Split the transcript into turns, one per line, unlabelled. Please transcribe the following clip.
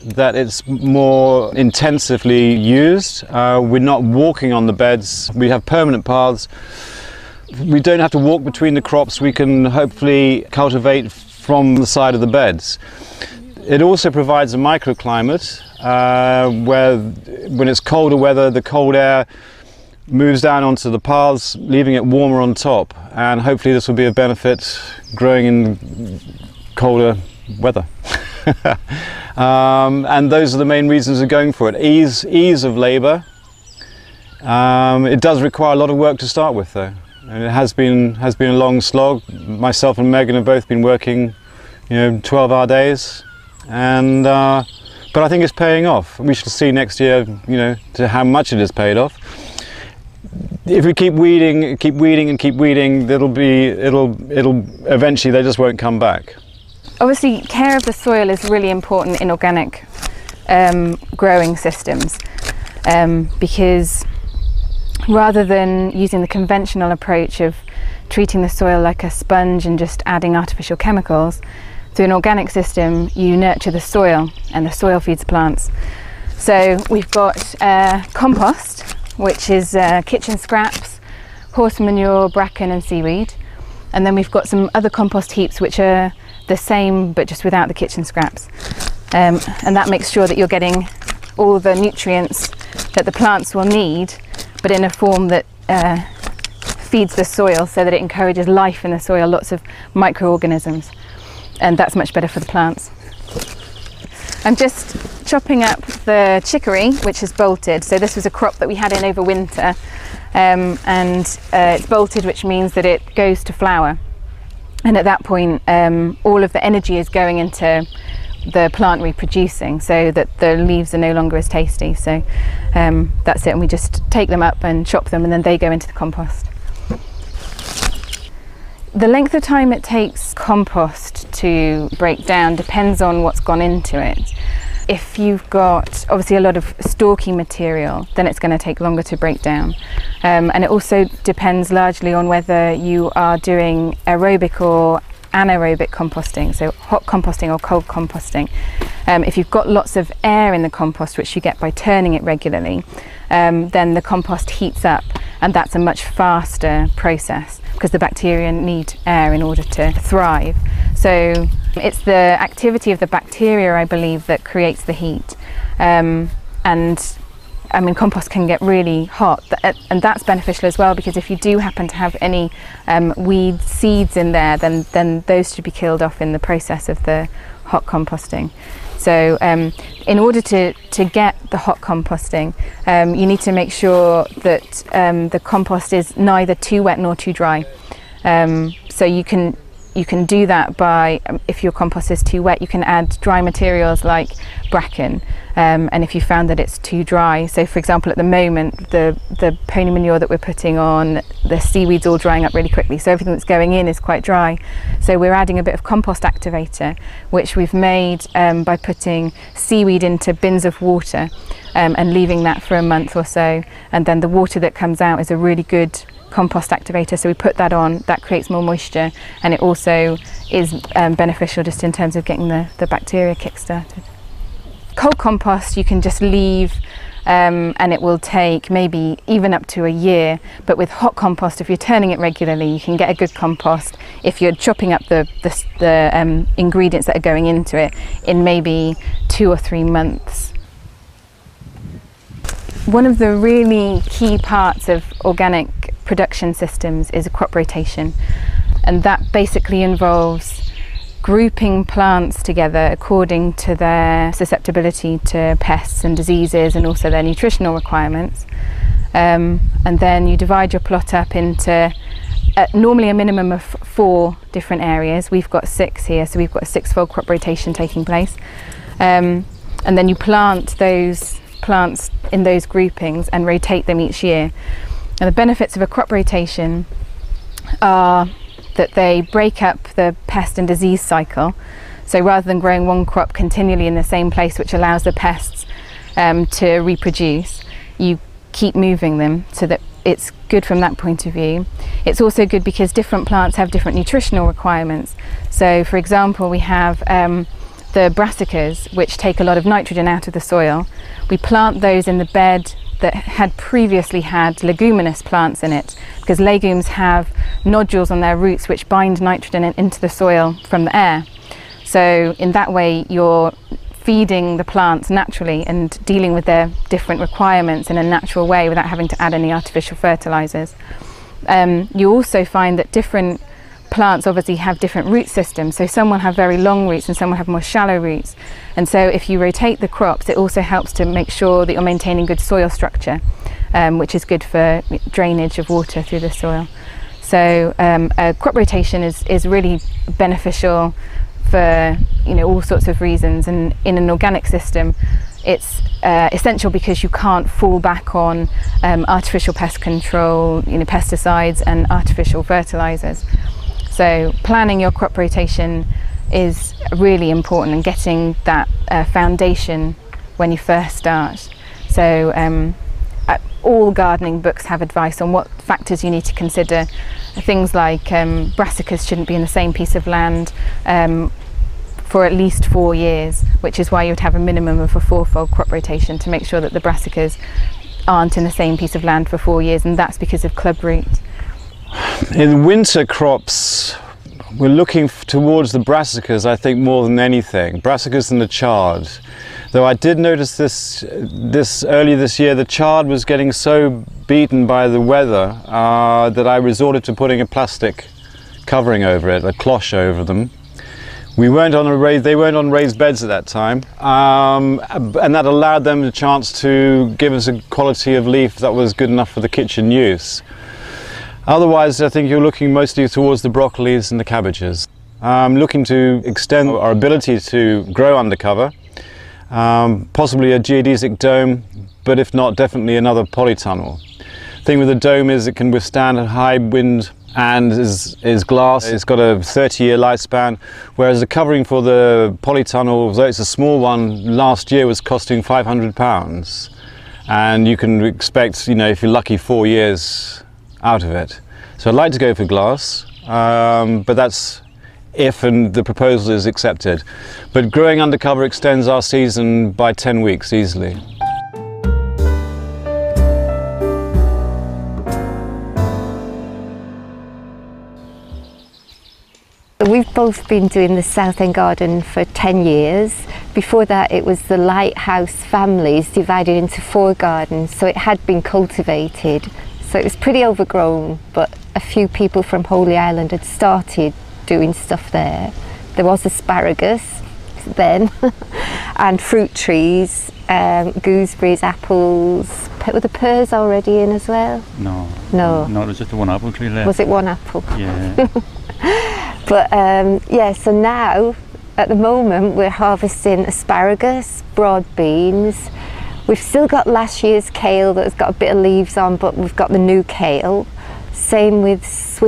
that it's more intensively used. We're not walking on the beds, we have permanent paths. We don't have to walk between the crops, we can hopefully cultivate from the side of the beds. It also provides a microclimate where when it's colder weather, the cold air moves down onto the paths, leaving it warmer on top, and hopefully this will be a benefit growing in colder weather. And those are the main reasons we're going for it. Ease of labour. It does require a lot of work to start with though, and it has been a long slog. Myself and Megan have both been working 12-hour days, and but I think it's paying off. We shall see next year to how much it has paid off. If we keep weeding and keep weeding, it'll eventually they just won't come back.
Obviously, care of the soil is really important in organic growing systems, because rather than using the conventional approach of treating the soil like a sponge and just adding artificial chemicals, through an organic system you nurture the soil and the soil feeds plants. So we've got compost, which is kitchen scraps, horse manure, bracken and seaweed, and then we've got some other compost heaps which are the same but just without the kitchen scraps, and that makes sure that you're getting all the nutrients that the plants will need, but in a form that feeds the soil so that it encourages life in the soil, lots of microorganisms, and that's much better for the plants. I'm just chopping up the chicory, which is bolted. So this was a crop that we had in over winter, and it's bolted, which means that it goes to flower, and at that point all of the energy is going into the plant reproducing, so that the leaves are no longer as tasty. So that's it, and we just take them up and chop them, and then they go into the compost. The length of time it takes compost to break down depends on what's gone into it. If you've got obviously a lot of stalking material, then it's going to take longer to break down, and it also depends largely on whether you are doing aerobic or anaerobic composting, so hot composting or cold composting. If you've got lots of air in the compost, which you get by turning it regularly, then the compost heats up, and that's a much faster process because the bacteria need air in order to thrive. So it's the activity of the bacteria, I believe, that creates the heat, and I mean, compost can get really hot, and that's beneficial as well, because if you do happen to have any weed seeds in there, then those should be killed off in the process of the hot composting. So in order to get the hot composting, you need to make sure that the compost is neither too wet nor too dry. So you can do that by, if your compost is too wet, you can add dry materials like bracken, and if you found that it's too dry, so for example at the moment the pony manure that we're putting on, the seaweed's all drying up really quickly, so everything that's going in is quite dry. So we're adding a bit of compost activator, which we've made by putting seaweed into bins of water and leaving that for a month or so, and then the water that comes out is a really good compost activator, so we put that on, that creates more moisture, and it also is beneficial just in terms of getting the bacteria kick-started. Cold compost you can just leave, and it will take maybe even up to a year, but with hot compost, if you're turning it regularly, you can get a good compost if you're chopping up the ingredients that are going into it in maybe 2 or 3 months. One of the really key parts of organic production systems is a crop rotation, and that basically involves grouping plants together according to their susceptibility to pests and diseases, and also their nutritional requirements, and then you divide your plot up into normally a minimum of 4 different areas. We've got 6 here, so we've got a 6-fold crop rotation taking place, and then you plant those plants in those groupings and rotate them each year. And the benefits of a crop rotation are that they break up the pest and disease cycle. So rather than growing one crop continually in the same place, which allows the pests to reproduce, you keep moving them, so that it's good from that point of view. It's also good because different plants have different nutritional requirements. So for example, we have the brassicas, which take a lot of nitrogen out of the soil. We plant those in the bed that had previously had leguminous plants in it, because legumes have nodules on their roots which bind nitrogen into the soil from the air. So in that way you're feeding the plants naturally and dealing with their different requirements in a natural way without having to add any artificial fertilizers. You also find that different plants obviously have different root systems, so some will have very long roots and some will have more shallow roots, and so if you rotate the crops it also helps to make sure that you're maintaining good soil structure, which is good for drainage of water through the soil. So a crop rotation is really beneficial for all sorts of reasons, and in an organic system it's essential because you can't fall back on artificial pest control, pesticides and artificial fertilizers. So planning your crop rotation is really important, and getting that foundation when you first start. So all gardening books have advice on what factors you need to consider. Things like brassicas shouldn't be in the same piece of land for at least 4 years, which is why you would have a minimum of a 4-fold crop rotation to make sure that the brassicas aren't in the same piece of land for 4 years, and that's because of club root.
In winter crops, we're looking towards the brassicas, I think, more than anything. Brassicas and the chard. Though I did notice this early this year, the chard was getting so beaten by the weather that I resorted to putting a plastic covering over it, a cloche over them. They weren't on raised beds at that time, and that allowed them the chance to give us a quality of leaf that was good enough for the kitchen use. Otherwise, I think you're looking mostly towards the broccolis and the cabbages. Looking to extend our ability to grow undercover, possibly a geodesic dome, but if not, definitely another polytunnel. The thing with the dome is it can withstand a high wind and is glass. It's got a 30-year lifespan, whereas the covering for the polytunnel, although it's a small one, last year was costing £500, and you can expect, if you're lucky, 4 years out of it. So I'd like to go for glass, but that's if and the proposal is accepted. But growing undercover extends our season by 10 weeks easily.
We've both been doing the South End garden for 10 years. Before that it was the Lighthouse families divided into 4 gardens, so it had been cultivated. So it was pretty overgrown, but a few people from Holy Island had started doing stuff there. There was asparagus then, and fruit trees, gooseberries, apples. Were the pears already in as well?
No.
No.
No, it was just the one apple tree left.
Was it one apple?
Yeah.
But yeah, so now, at the moment, we're harvesting asparagus, broad beans. We've still got last year's kale that has got a bit of leaves on, but we've got the new kale. Same with sweet